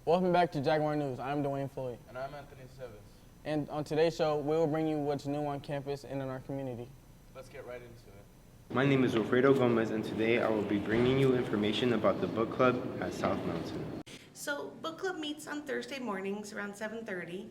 Welcome back to Jaguar News. I'm Dwayne Floyd. And I'm Anthony Seves. And on today's show, we will bring you what's new on campus and in our community. Let's get right into it. My name is Wilfredo Gomez, and today I will be bringing you information about the book club at South Mountain. So book club meets on Thursday mornings around 7:30,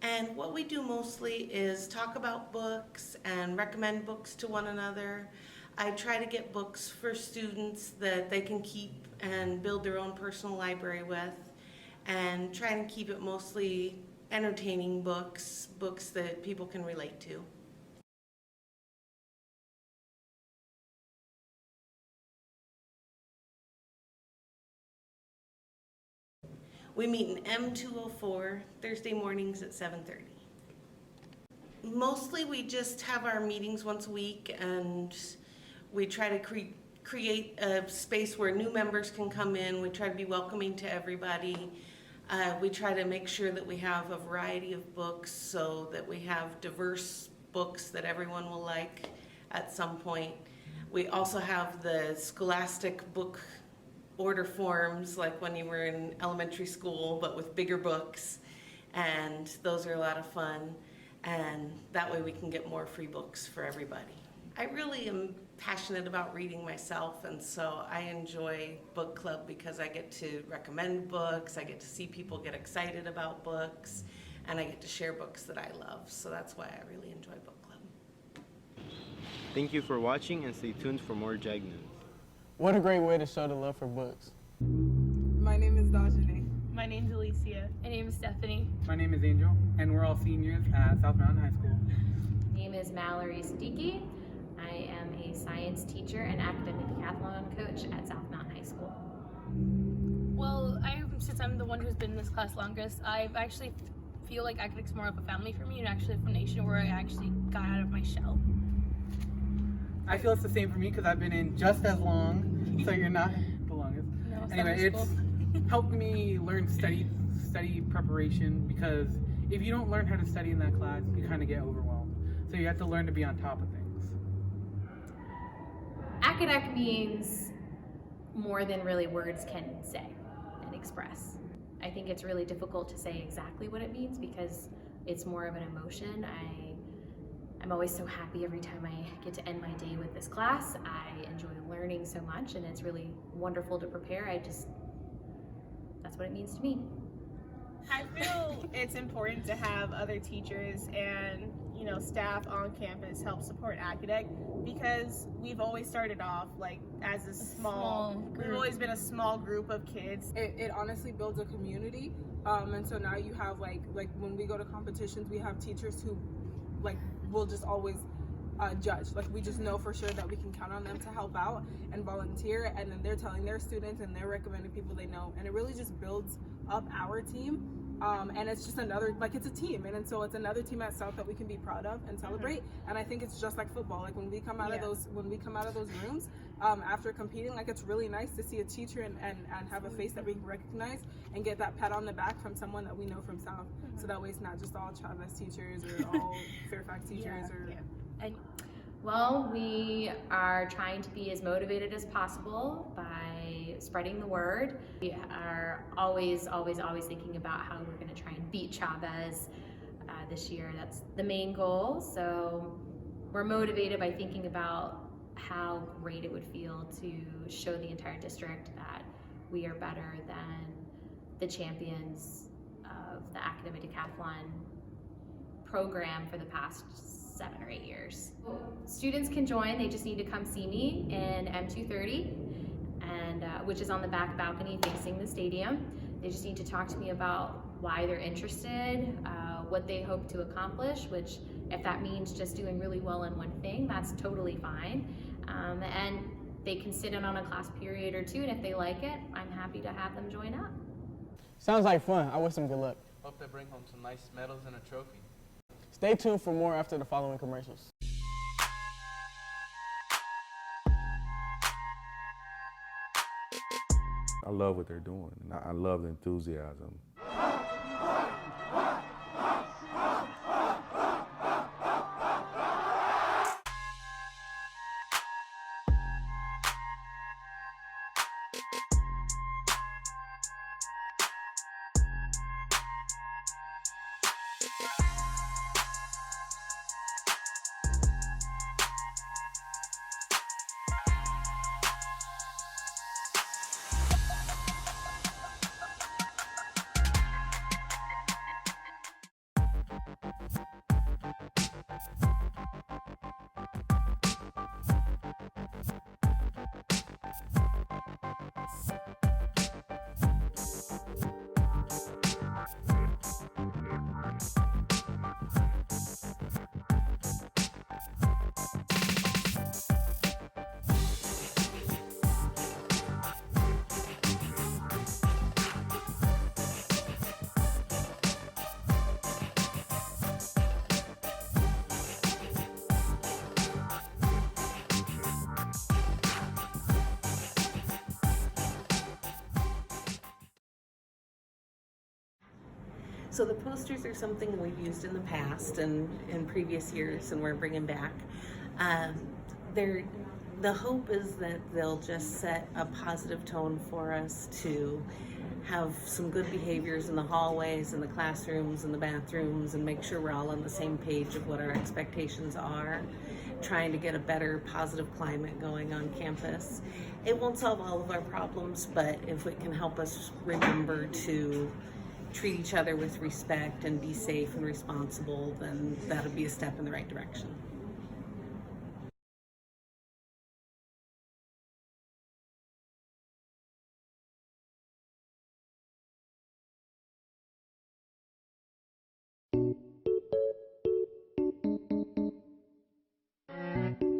and what we do mostly is talk about books and recommend books to one another. I try to get books for students that they can keep and build their own personal library with, and try and keep it mostly entertaining books that people can relate to. We meet in M204 Thursday mornings at 7:30. Mostly we just have our meetings once a week, and we try to create a space where new members can come in. We try to be welcoming to everybody. We try to make sure that we have a variety of books so that we have diverse books that everyone will like at some point. We also have the scholastic book order forms like when you were in elementary school, but with bigger books, and those are a lot of fun, and that way we can get more free books for everybody. I really am passionate about reading myself, and so I enjoy book club because I get to recommend books, I get to see people get excited about books, and I get to share books that I love, so that's why I really enjoy book club. Thank you for watching, and stay tuned for more Jag News. What a great way to show the love for books. My name is Dajane. My name's Alicia. My name is Stephanie. My name is Angel, and we're all seniors at South Mountain High School. My name is Mallory Siddiqui. I am a science teacher and academic decathlon coach at South Mountain High School. Well, since I'm the one who's been in this class longest, I actually feel like academics more of a family for me, and actually a foundation where I actually got out of my shell. I feel it's the same for me because I've been in just as long, so you're not the longest. No, Anyway, it's helped me learn study preparation, because if you don't learn how to study in that class, you kind of get overwhelmed. So you have to learn to be on top of things. Academic means more than really words can say and express. I think it's really difficult to say exactly what it means because it's more of an emotion. I'm always so happy every time I get to end my day with this class. I enjoy learning so much, and it's really wonderful to prepare. That's what it means to me. I feel it's important to have other teachers and staff on campus help support academic, because we've always started off like as a small group. We've always been a small group of kids. It honestly builds a community, and so now you have like when we go to competitions, we have teachers who will just always judge. Like, we just know for sure that we can count on them to help out and volunteer, and then they're telling their students and they're recommending people they know, and it really just builds up our team. And it's just another, it's a team, and so it's another team at South that we can be proud of and celebrate. And I think it's just like football. Like, when we come out of those rooms after competing, it's really nice to see a teacher and have a face that we can recognize and get that pat on the back from someone that we know from South. So that way it's not just all Chavez teachers or all Fairfax teachers Well, we are trying to be as motivated as possible by spreading the word. We are always thinking about how we're going to try and beat Chavez this year. That's the main goal. So we're motivated by thinking about how great it would feel to show the entire district that we are better than the champions of the academic decathlon program for the past 7 or 8 years. Students can join. They just need to come see me in M230, and which is on the back balcony facing the stadium. They just need to talk to me about why they're interested, what they hope to accomplish, which if that means just doing really well in one thing, that's totally fine. And they can sit in on a class period or two, and if they like it, I'm happy to have them join up. Sounds like fun. I wish them good luck. Hope they bring home some nice medals and a trophy. Stay tuned for more after the following commercials. I love what they're doing, and I love the enthusiasm. So the posters are something we've used in the past and in previous years, and we're bringing back. The hope is that they'll just set a positive tone for us to have some good behaviors in the hallways and the classrooms and the bathrooms, and make sure we're all on the same page of what our expectations are, trying to get a better positive climate going on campus. It won't solve all of our problems, but if it can help us remember to treat each other with respect and be safe and responsible, then that'll be a step in the right direction.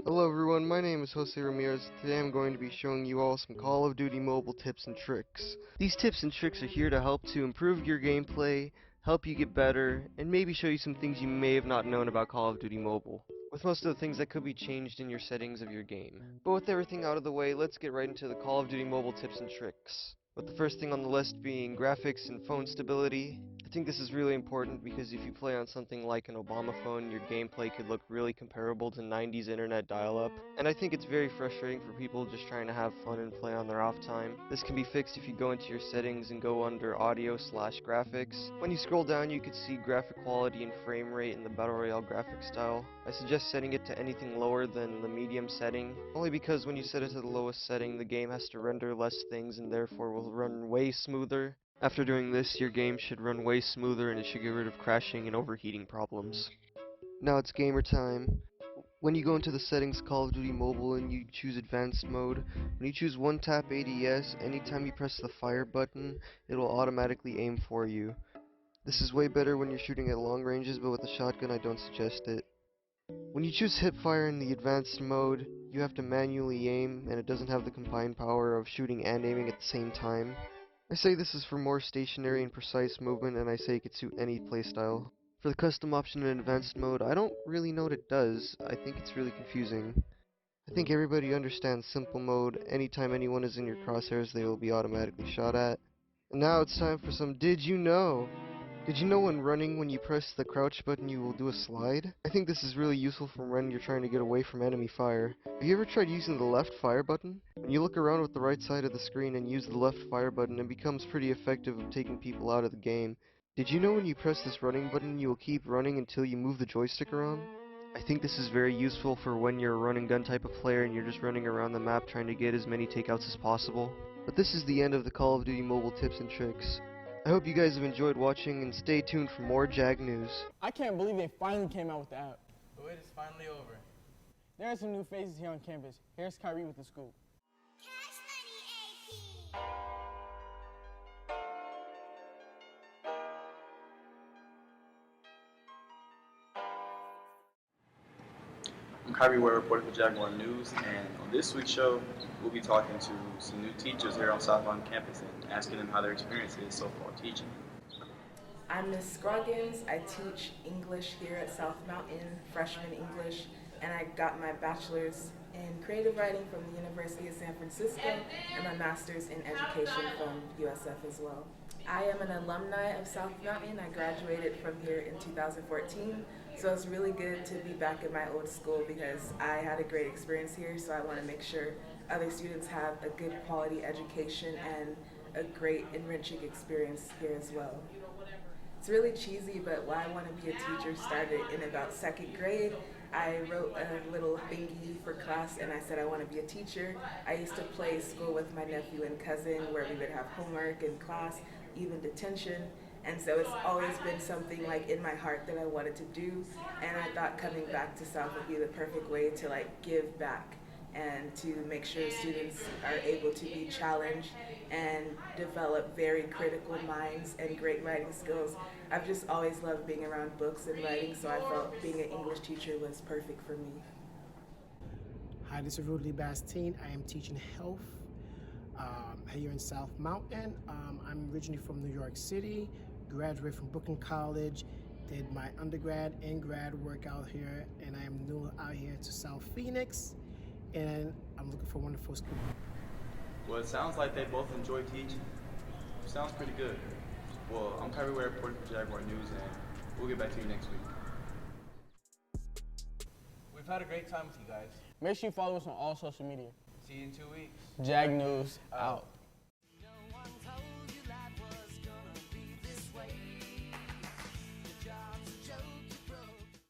Hello everyone, my name is Jose Ramirez. Today I'm going to be showing you all some Call of Duty mobile tips and tricks. These tips and tricks are here to help to improve your gameplay, help you get better, and maybe show you some things you may have not known about Call of Duty Mobile, with most of the things that could be changed in your settings of your game. But with everything out of the way, let's get right into the Call of Duty Mobile tips and tricks. With the first thing on the list being graphics and phone stability. I think this is really important because if you play on something like an Obama phone, your gameplay could look really comparable to 90s internet dial-up. And I think it's very frustrating for people just trying to have fun and play on their off time. This can be fixed if you go into your settings and go under audio/graphics. When you scroll down, you can see graphic quality and frame rate in the Battle Royale graphic style. I suggest setting it to anything lower than the medium setting, only because when you set it to the lowest setting, the game has to render less things and therefore will run way smoother. After doing this, your game should run way smoother and it should get rid of crashing and overheating problems. Now it's gamer time. When you go into the settings Call of Duty Mobile and you choose advanced mode, when you choose one tap ADS, anytime you press the fire button, it will automatically aim for you. This is way better when you're shooting at long ranges, but with a shotgun I don't suggest it. When you choose hipfire in the advanced mode, you have to manually aim and it doesn't have the combined power of shooting and aiming at the same time. I say this is for more stationary and precise movement, and I say it could suit any playstyle. For the custom option in advanced mode, I don't really know what it does. I think it's really confusing. I think everybody understands simple mode. Anytime anyone is in your crosshairs, they will be automatically shot at. And now it's time for some Did You Know? Did you know when running, when you press the crouch button, you will do a slide? I think this is really useful for when you're trying to get away from enemy fire. Have you ever tried using the left fire button? When you look around with the right side of the screen and use the left fire button, it becomes pretty effective of taking people out of the game. Did you know when you press this running button, you will keep running until you move the joystick around? I think this is very useful for when you're a run and gun type of player and you're just running around the map trying to get as many takeouts as possible. But this is the end of the Call of Duty Mobile tips and tricks. I hope you guys have enjoyed watching and stay tuned for more JAG news. I can't believe they finally came out with the app. The wait is finally over. There are some new faces here on campus. Here's Kyree with the scoop. I'm Kyree, Ware, reporting for Jaguar News, and on this week's show, we'll be talking to some new teachers here on Southbound campus and asking them how their experience is so far teaching. I'm Miss Scroggins. I teach English here at South Mountain, freshman English, and I got my bachelor's in creative writing from the University of San Francisco and my master's in education from USF as well. I am an alumni of South Mountain. I graduated from here in 2014, so it's really good to be back in my old school because I had a great experience here, so I want to make sure other students have a good quality education and a great enriching experience here as well. It's really cheesy, but why I want to be a teacher started in about second grade. I wrote a little thingy for class and I said I want to be a teacher. I used to play school with my nephew and cousin where we would have homework in class, even detention. And so it's always been something like in my heart that I wanted to do. And I thought coming back to South would be the perfect way to like give back and to make sure students are able to be challenged and develop very critical minds and great writing skills. I've just always loved being around books and writing, so I felt being an English teacher was perfect for me. Hi, this is Rudy Bastine. I am teaching health here in South Mountain. I'm originally from New York City, graduated from Brooklyn College, did my undergrad and grad work out here, and I am new out here to South Phoenix, and I'm looking for a wonderful school. Well, it sounds like they both enjoy teaching. Sounds pretty good. Well, I'm Kyree Ware reporting for Jaguar News, and we'll get back to you next week. We've had a great time with you guys. Make sure you follow us on all social media. See you in 2 weeks. Jag News out.